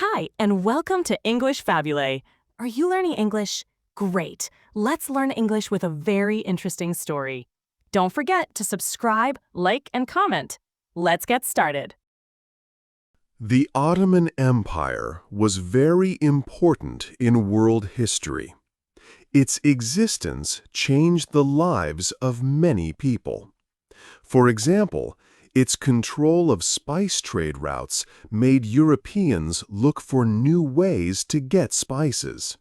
Hi, and welcome to English-Fabule. Are you learning English? Great. Let's learn English with a very interesting story. Don't forget to subscribe, like, and comment. Let's get started. The Ottoman Empire was very important in world history. Its existence changed the lives of many people. For example, its control of spice trade routes made Europeans look for new ways to get spices.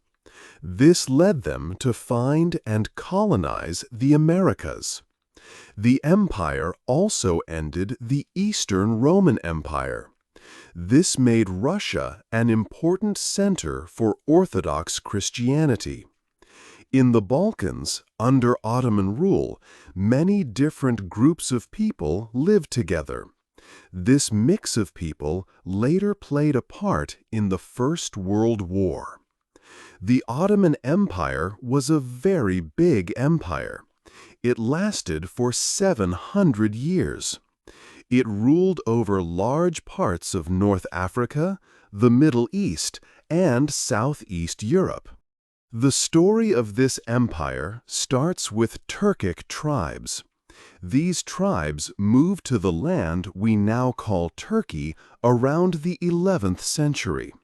This led them to find and colonize the Americas. The empire also ended the Eastern Roman Empire. This made Russia an important center for Orthodox Christianity. In the Balkans, under Ottoman rule, many different groups of people lived together. This mix of people later played a part in the First World War. The Ottoman Empire was a very big empire. It lasted for 700 years. It ruled over large parts of North Africa, the Middle East, and Southeast Europe. The story of this empire starts with Turkic tribes. These tribes moved to the land we now call Turkey around the 11th century.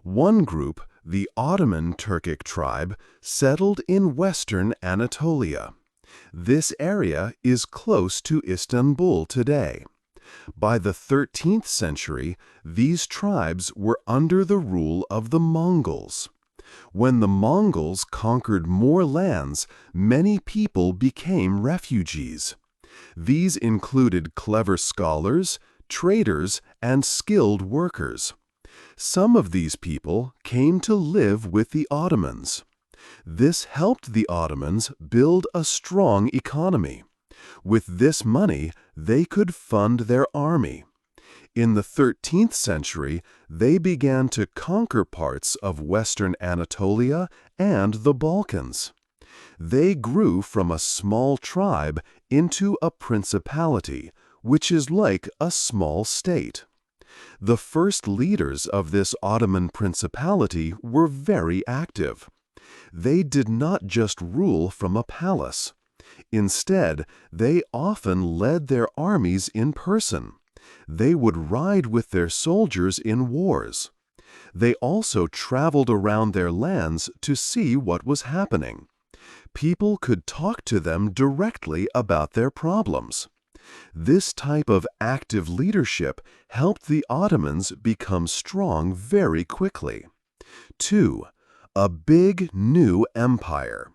One group, the Ottoman Turkic tribe, settled in western Anatolia. This area is close to Istanbul today. By the 13th century, these tribes were under the rule of the Mongols. When the Mongols conquered more lands, many people became refugees. These included clever scholars, traders, and skilled workers. Some of these people came to live with the Ottomans. This helped the Ottomans build a strong economy. With this money, they could fund their army. In the 13th century, they began to conquer parts of western Anatolia and the Balkans. They grew from a small tribe into a principality, which is like a small state. The first leaders of this Ottoman principality were very active. They did not just rule from a palace. Instead, they often led their armies in person. They would ride with their soldiers in wars. They also traveled around their lands to see what was happening. People could talk to them directly about their problems. This type of active leadership helped the Ottomans become strong very quickly. 2. A big new empire.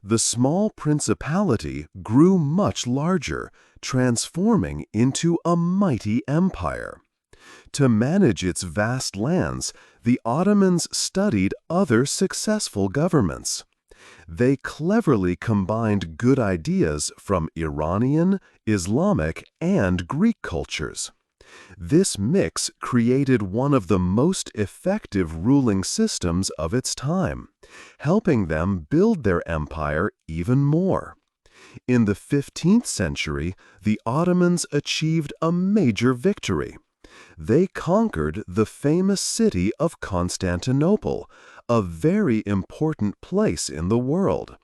The small principality grew much larger, transforming into a mighty empire. To manage its vast lands, the Ottomans studied other successful governments. They cleverly combined good ideas from Iranian, Islamic, and Greek cultures. This mix created one of the most effective ruling systems of its time, helping them build their empire even more. In the 15th century, the Ottomans achieved a major victory. They conquered the famous city of Constantinople, a very important place in the world,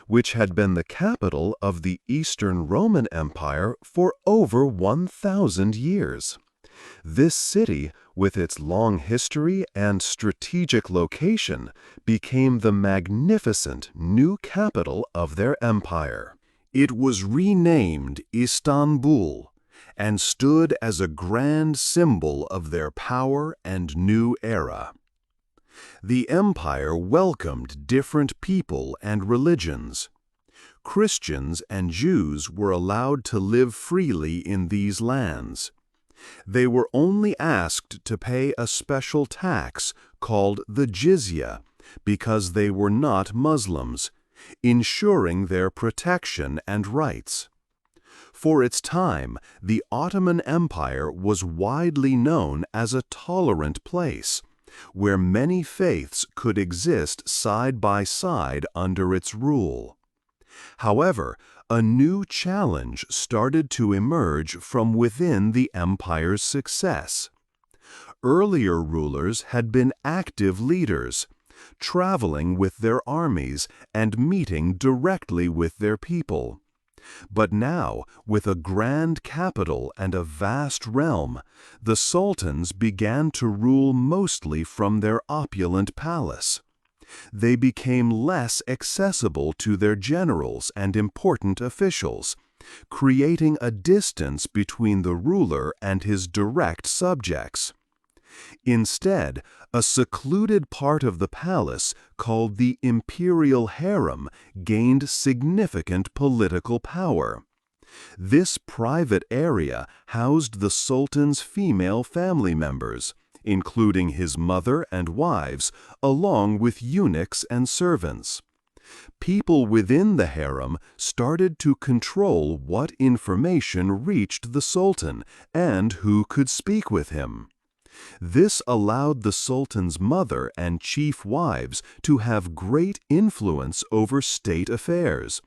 which had been the capital of the Eastern Roman Empire for over 1,000 years. This city, with its long history and strategic location, became the magnificent new capital of their empire. It was renamed Istanbul and stood as a grand symbol of their power and new era. The empire welcomed different people and religions. Christians and Jews were allowed to live freely in these lands. They were only asked to pay a special tax called the jizya because they were not Muslims, ensuring their protection and rights. For its time, the Ottoman Empire was widely known as a tolerant place, where many faiths could exist side by side under its rule. However, a new challenge started to emerge from within the empire's success. Earlier rulers had been active leaders, traveling with their armies and meeting directly with their people. But now, with a grand capital and a vast realm, the sultans began to rule mostly from their opulent palace. They became less accessible to their generals and important officials, creating a distance between the ruler and his direct subjects. Instead, a secluded part of the palace called the imperial harem gained significant political power. This private area housed the sultan's female family members, including his mother and wives, along with eunuchs and servants. People within the harem started to control what information reached the sultan and who could speak with him. This allowed the sultan's mother and chief wives to have great influence over state affairs,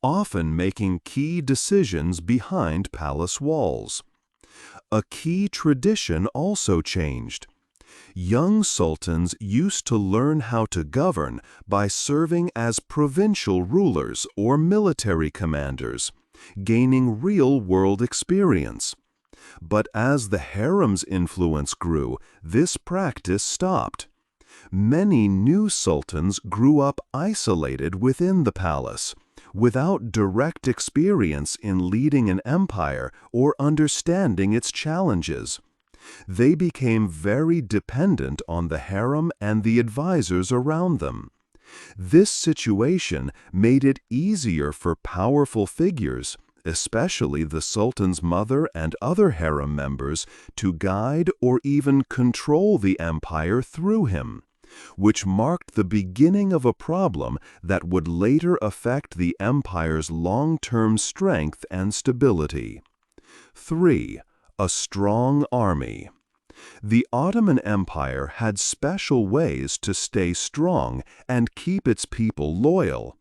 often making key decisions behind palace walls. A key tradition also changed. Young sultans used to learn how to govern by serving as provincial rulers or military commanders, gaining real-world experience. But as the harem's influence grew, this practice stopped. Many new sultans grew up isolated within the palace, without direct experience in leading an empire or understanding its challenges. They became very dependent on the harem and the advisors around them. This situation made it easier for powerful figures, especially the sultan's mother and other harem members, to guide or even control the empire through him, which marked the beginning of a problem that would later affect the empire's long-term strength and stability. 3. A strong army. The Ottoman Empire had special ways to stay strong and keep its people loyal.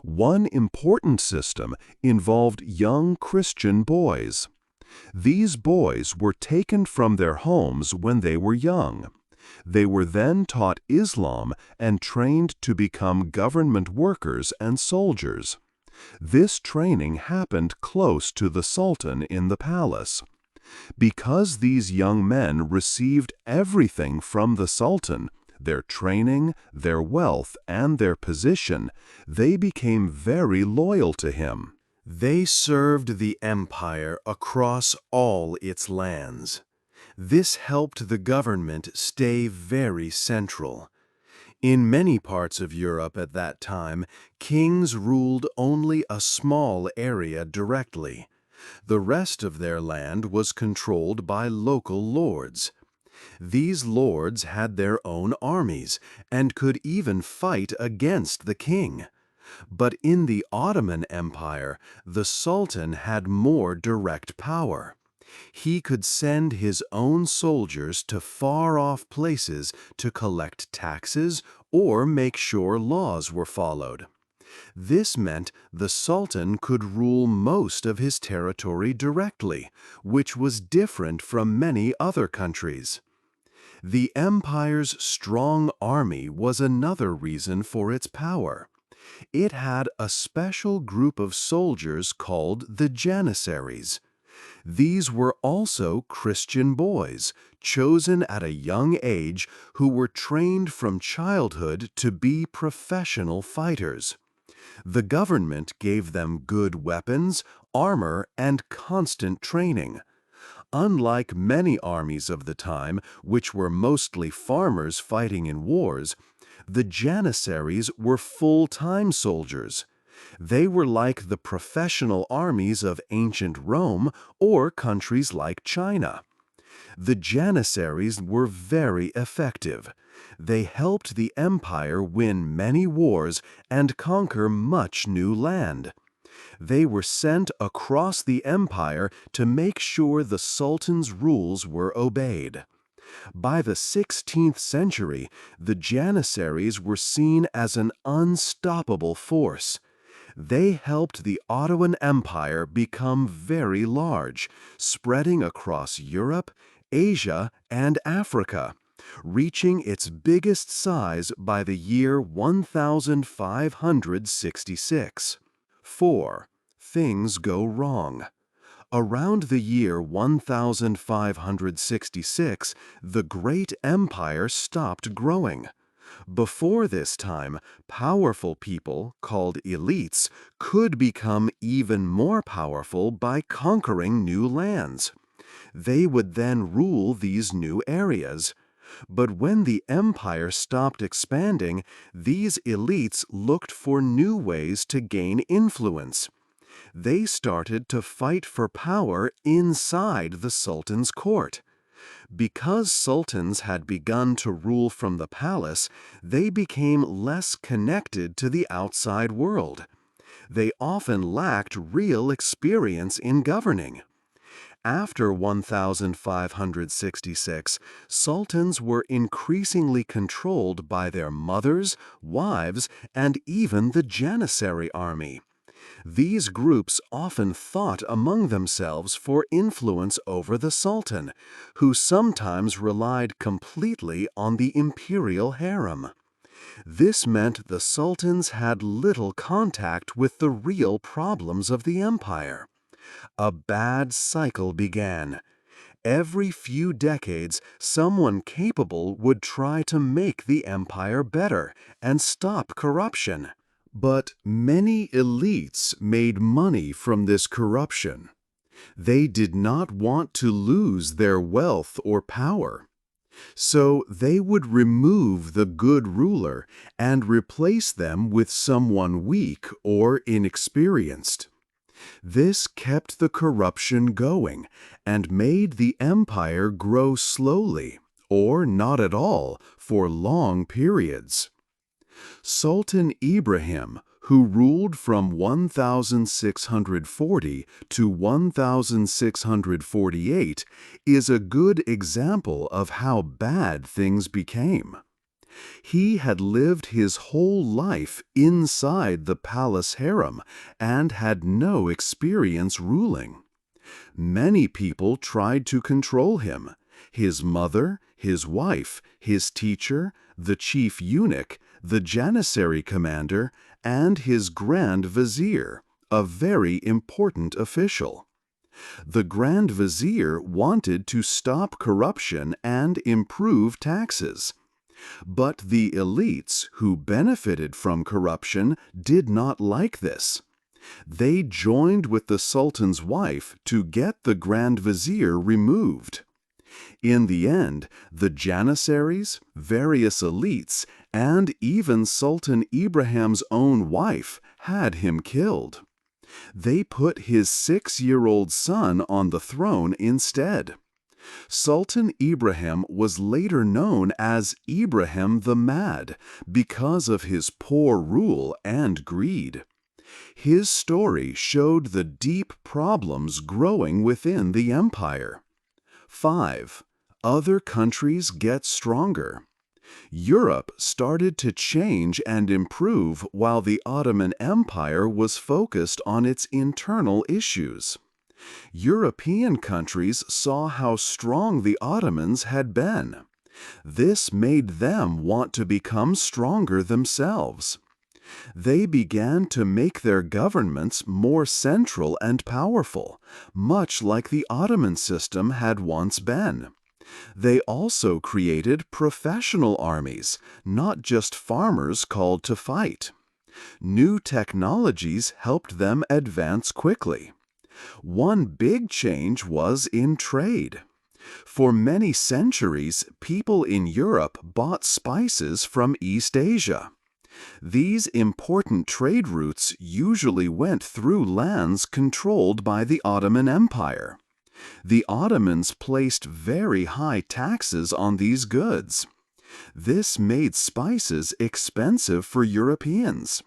One important system involved young Christian boys. These boys were taken from their homes when they were young. They were then taught Islam and trained to become government workers and soldiers. This training happened close to the Sultan in the palace. Because these young men received everything from the Sultan, their training, their wealth, and their position, they became very loyal to him. They served the empire across all its lands. This helped the government stay very central. In many parts of Europe at that time, kings ruled only a small area directly. The rest of their land was controlled by local lords. These lords had their own armies and could even fight against the king. But in the Ottoman Empire, the Sultan had more direct power. He could send his own soldiers to far-off places to collect taxes or make sure laws were followed. This meant the Sultan could rule most of his territory directly, which was different from many other countries. The empire's strong army was another reason for its power. It had a special group of soldiers called the Janissaries. These were also Christian boys, chosen at a young age, who were trained from childhood to be professional fighters. The government gave them good weapons, armor, and constant training. Unlike many armies of the time, which were mostly farmers fighting in wars, the Janissaries were full-time soldiers. They were like the professional armies of ancient Rome or countries like China. The Janissaries were very effective. They helped the empire win many wars and conquer much new land. They were sent across the empire to make sure the Sultan's rules were obeyed. By the 16th century, the Janissaries were seen as an unstoppable force. They helped the Ottoman Empire become very large, spreading across Europe, Asia, and Africa, reaching its biggest size by the year 1566. 4. Things go wrong. Around the year 1566, the great empire stopped growing. Before this time, powerful people, called elites, could become even more powerful by conquering new lands. They would then rule these new areas. But when the empire stopped expanding, these elites looked for new ways to gain influence. They started to fight for power inside the sultan's court. Because sultans had begun to rule from the palace, they became less connected to the outside world. They often lacked real experience in governing. After 1566, sultans were increasingly controlled by their mothers, wives, and even the Janissary army. These groups often fought among themselves for influence over the sultan, who sometimes relied completely on the imperial harem. This meant the sultans had little contact with the real problems of the empire. A bad cycle began. Every few decades, someone capable would try to make the empire better and stop corruption. But many elites made money from this corruption. They did not want to lose their wealth or power. So they would remove the good ruler and replace them with someone weak or inexperienced. This kept the corruption going and made the empire grow slowly, or not at all, for long periods. Sultan Ibrahim, who ruled from 1640 to 1648, is a good example of how bad things became. He had lived his whole life inside the palace harem and had no experience ruling. Many people tried to control him: his mother, his wife, his teacher, the chief eunuch, the Janissary commander, and his Grand Vizier, a very important official. The Grand Vizier wanted to stop corruption and improve taxes. But the elites who benefited from corruption did not like this. They joined with the Sultan's wife to get the Grand Vizier removed. In the end, the Janissaries, various elites, and even Sultan Ibrahim's own wife had him killed. They put his 6-year-old son on the throne instead. Sultan Ibrahim was later known as Ibrahim the Mad because of his poor rule and greed. His story showed the deep problems growing within the empire. 5. Other countries get stronger. Europe started to change and improve while the Ottoman Empire was focused on its internal issues. European countries saw how strong the Ottomans had been. This made them want to become stronger themselves. They began to make their governments more central and powerful, much like the Ottoman system had once been. They also created professional armies, not just farmers called to fight. New technologies helped them advance quickly. One big change was in trade. For many centuries, people in Europe bought spices from East Asia. These important trade routes usually went through lands controlled by the Ottoman Empire. The Ottomans placed very high taxes on these goods. This made spices expensive for Europeans.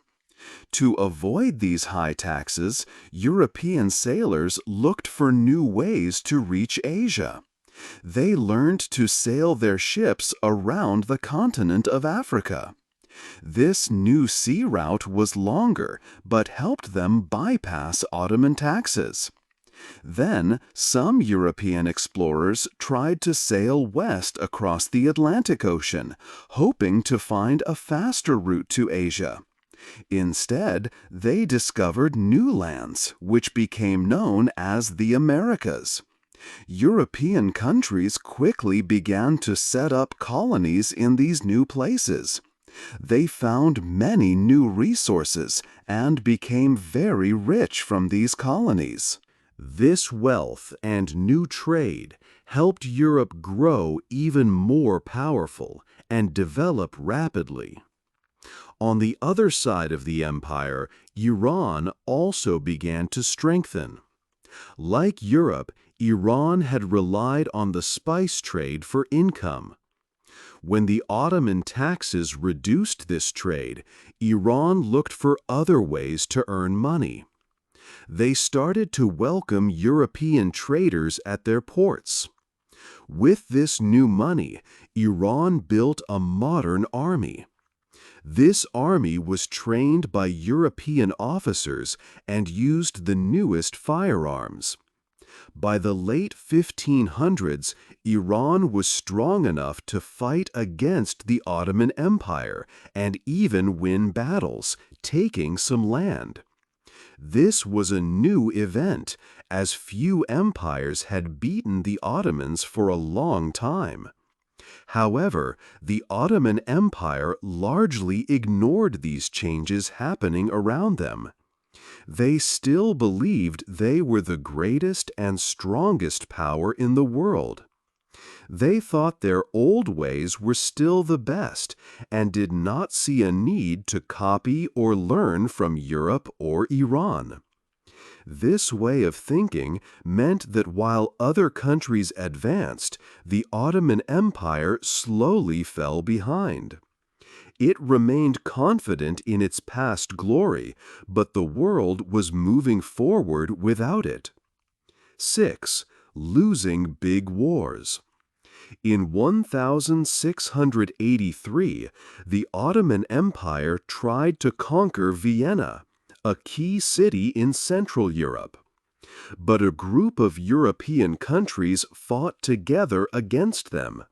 To avoid these high taxes, European sailors looked for new ways to reach Asia. They learned to sail their ships around the continent of Africa. This new sea route was longer, but helped them bypass Ottoman taxes. Then, some European explorers tried to sail west across the Atlantic Ocean, hoping to find a faster route to Asia. Instead, they discovered new lands, which became known as the Americas. European countries quickly began to set up colonies in these new places. They found many new resources and became very rich from these colonies. This wealth and new trade helped Europe grow even more powerful and develop rapidly. On the other side of the empire, Iran also began to strengthen. Like Europe, Iran had relied on the spice trade for income. When the Ottoman taxes reduced this trade, Iran looked for other ways to earn money. They started to welcome European traders at their ports. With this new money, Iran built a modern army. This army was trained by European officers and used the newest firearms. By the late 1500s, Iran was strong enough to fight against the Ottoman Empire and even win battles, taking some land. This was a new event, as few empires had beaten the Ottomans for a long time. However, the Ottoman Empire largely ignored these changes happening around them. They still believed they were the greatest and strongest power in the world. They thought their old ways were still the best and did not see a need to copy or learn from Europe or Iran. This way of thinking meant that while other countries advanced, the Ottoman Empire slowly fell behind. It remained confident in its past glory, but the world was moving forward without it. 6. Losing big wars. In 1683, the Ottoman Empire tried to conquer Vienna, a key city in Central Europe. But a group of European countries fought together against them.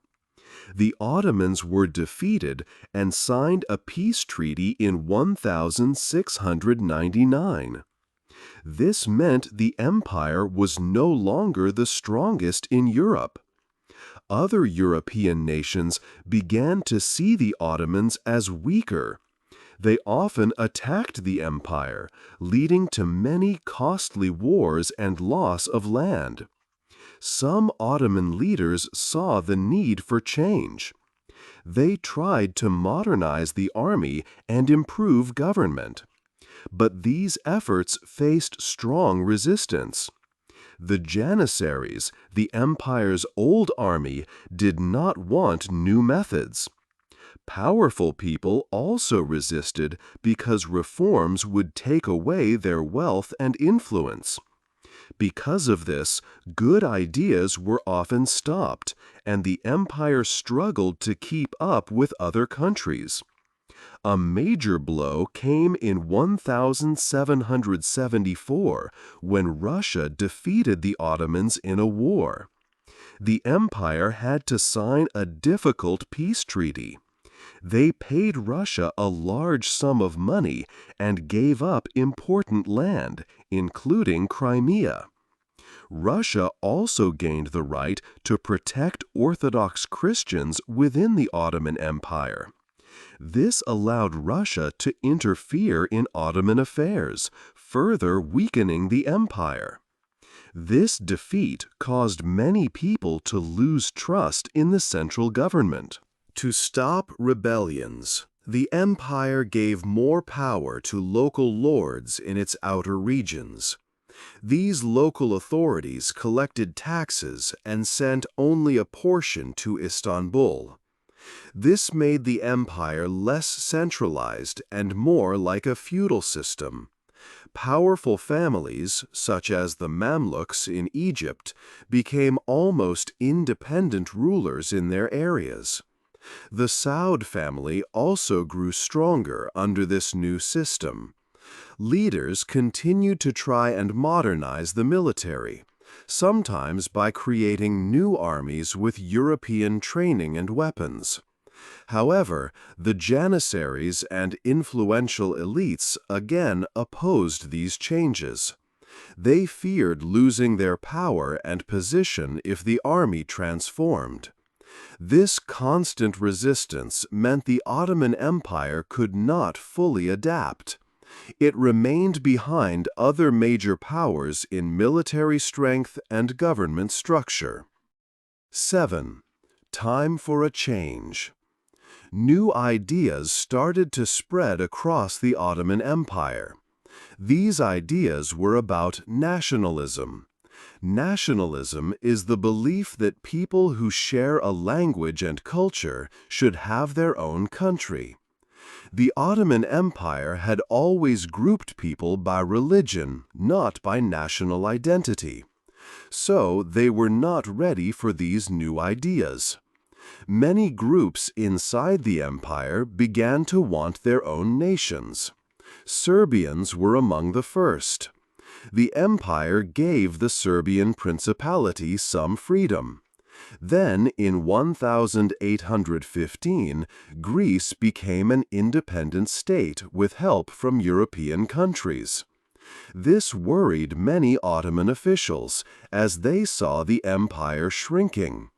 The Ottomans were defeated and signed a peace treaty in 1699. This meant the empire was no longer the strongest in Europe. Other European nations began to see the Ottomans as weaker. They often attacked the empire, leading to many costly wars and loss of land. Some Ottoman leaders saw the need for change. They tried to modernize the army and improve government. But these efforts faced strong resistance. The Janissaries, the empire's old army, did not want new methods. Powerful people also resisted because reforms would take away their wealth and influence. Because of this, good ideas were often stopped, and the empire struggled to keep up with other countries. A major blow came in 1774 when Russia defeated the Ottomans in a war. The empire had to sign a difficult peace treaty. They paid Russia a large sum of money and gave up important land, including Crimea. Russia also gained the right to protect Orthodox Christians within the Ottoman Empire. This allowed Russia to interfere in Ottoman affairs, further weakening the empire. This defeat caused many people to lose trust in the central government. To stop rebellions, the empire gave more power to local lords in its outer regions. These local authorities collected taxes and sent only a portion to Istanbul. This made the empire less centralized and more like a feudal system. Powerful families, such as the Mamluks in Egypt, became almost independent rulers in their areas. The Saud family also grew stronger under this new system. Leaders continued to try and modernize the military, sometimes by creating new armies with European training and weapons. However, the Janissaries and influential elites again opposed these changes. They feared losing their power and position if the army transformed. This constant resistance meant the Ottoman Empire could not fully adapt. It remained behind other major powers in military strength and government structure. 7. Time for a change. New ideas started to spread across the Ottoman Empire. These ideas were about nationalism. Nationalism is the belief that people who share a language and culture should have their own country. The Ottoman Empire had always grouped people by religion, not by national identity. So they were not ready for these new ideas. Many groups inside the empire began to want their own nations. Serbians were among the first. The empire gave the Serbian Principality some freedom. Then, in 1815, Greece became an independent state with help from European countries. This worried many Ottoman officials, as they saw the empire shrinking.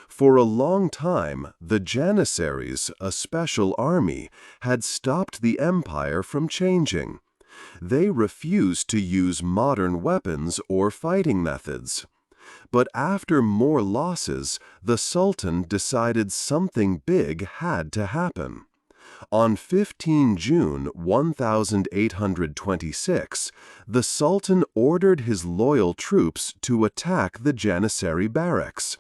For a long time, the Janissaries, a special army, had stopped the empire from changing. They refused to use modern weapons or fighting methods. But after more losses, the Sultan decided something big had to happen. On 15 June 1826, the Sultan ordered his loyal troops to attack the Janissary barracks.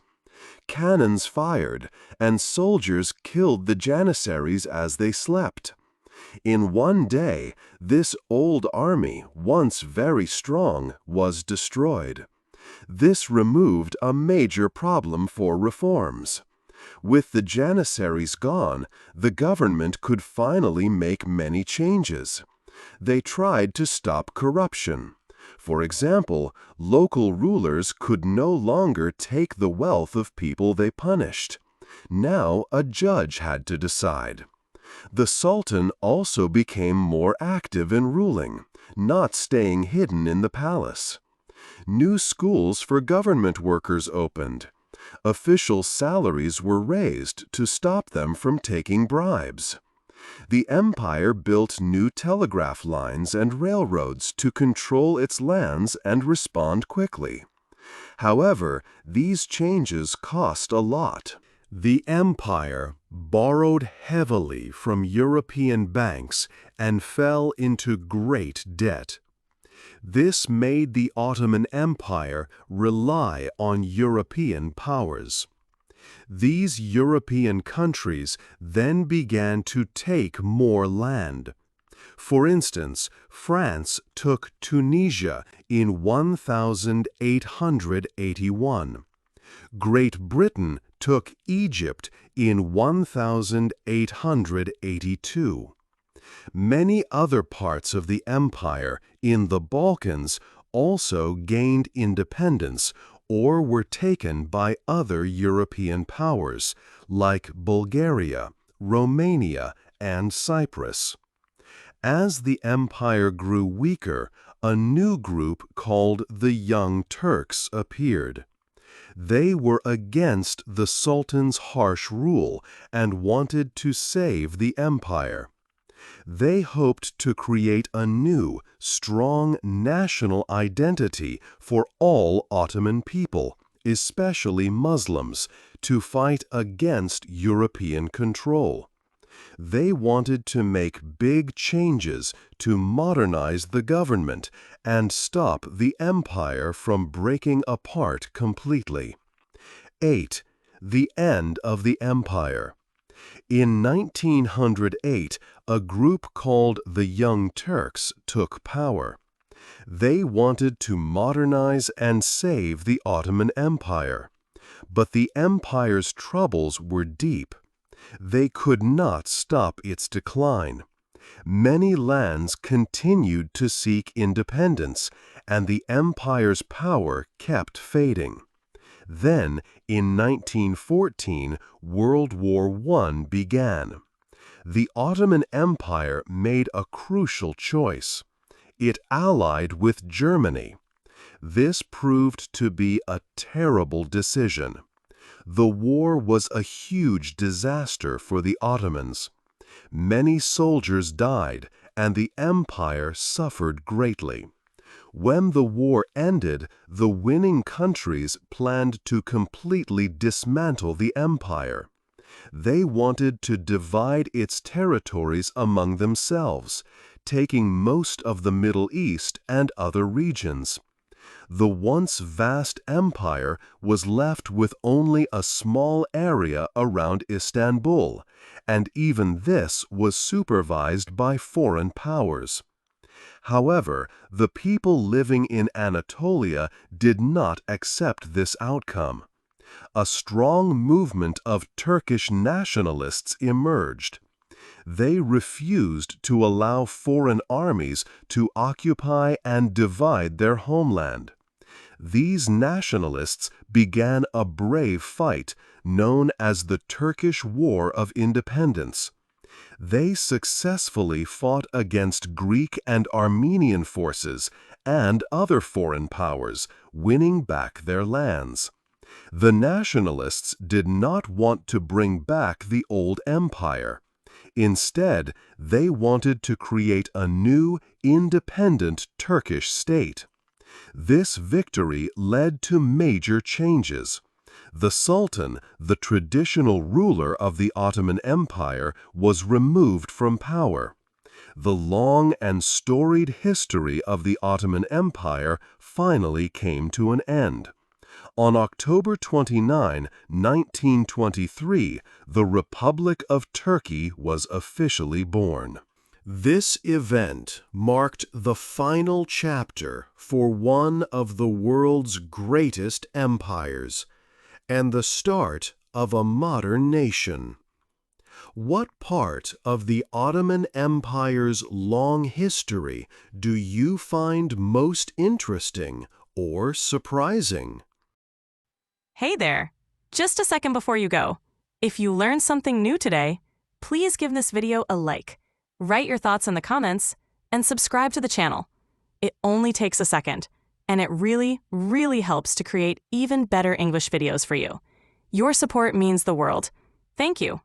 Cannons fired, and soldiers killed the Janissaries as they slept. In one day, this old army, once very strong, was destroyed. This removed a major problem for reforms. With the Janissaries gone, the government could finally make many changes. They tried to stop corruption. For example, local rulers could no longer take the wealth of people they punished. Now a judge had to decide. The Sultan also became more active in ruling, not staying hidden in the palace. New schools for government workers opened. Official salaries were raised to stop them from taking bribes. The empire built new telegraph lines and railroads to control its lands and respond quickly. However, these changes cost a lot. The empire borrowed heavily from European banks and fell into great debt. This made the Ottoman Empire rely on European powers. These European countries then began to take more land. For instance, France took Tunisia in 1881. Great Britain took Egypt in 1882. Many other parts of the empire in the Balkans also gained independence or were taken by other European powers, like Bulgaria, Romania, and Cyprus. As the empire grew weaker, a new group called the Young Turks appeared. They were against the Sultan's harsh rule and wanted to save the empire. They hoped to create a new, strong national identity for all Ottoman people, especially Muslims, to fight against European control. They wanted to make big changes to modernize the government and stop the empire from breaking apart completely. 8. The end of the empire. In 1908, a group called the Young Turks took power. They wanted to modernize and save the Ottoman Empire. But the empire's troubles were deep. They could not stop its decline. Many lands continued to seek independence, and the empire's power kept fading. Then, in 1914, World War I began. The Ottoman Empire made a crucial choice. It allied with Germany. This proved to be a terrible decision. The war was a huge disaster for the Ottomans. Many soldiers died, and the empire suffered greatly. When the war ended, the winning countries planned to completely dismantle the empire. They wanted to divide its territories among themselves, taking most of the Middle East and other regions. The once vast empire was left with only a small area around Istanbul, and even this was supervised by foreign powers. However, the people living in Anatolia did not accept this outcome. A strong movement of Turkish nationalists emerged. They refused to allow foreign armies to occupy and divide their homeland. These nationalists began a brave fight known as the Turkish War of Independence. They successfully fought against Greek and Armenian forces and other foreign powers, winning back their lands. The nationalists did not want to bring back the old empire. Instead, they wanted to create a new, independent Turkish state. This victory led to major changes. The Sultan, the traditional ruler of the Ottoman Empire, was removed from power. The long and storied history of the Ottoman Empire finally came to an end. On October 29, 1923, the Republic of Turkey was officially born. This event marked the final chapter for one of the world's greatest empires, and the start of a modern nation. What part of the Ottoman Empire's long history do you find most interesting or surprising? Hey there! Just a second before you go. If you learned something new today, please give this video a like, write your thoughts in the comments, and subscribe to the channel. It only takes a second, and it really, really helps to create even better English videos for you. Your support means the world. Thank you.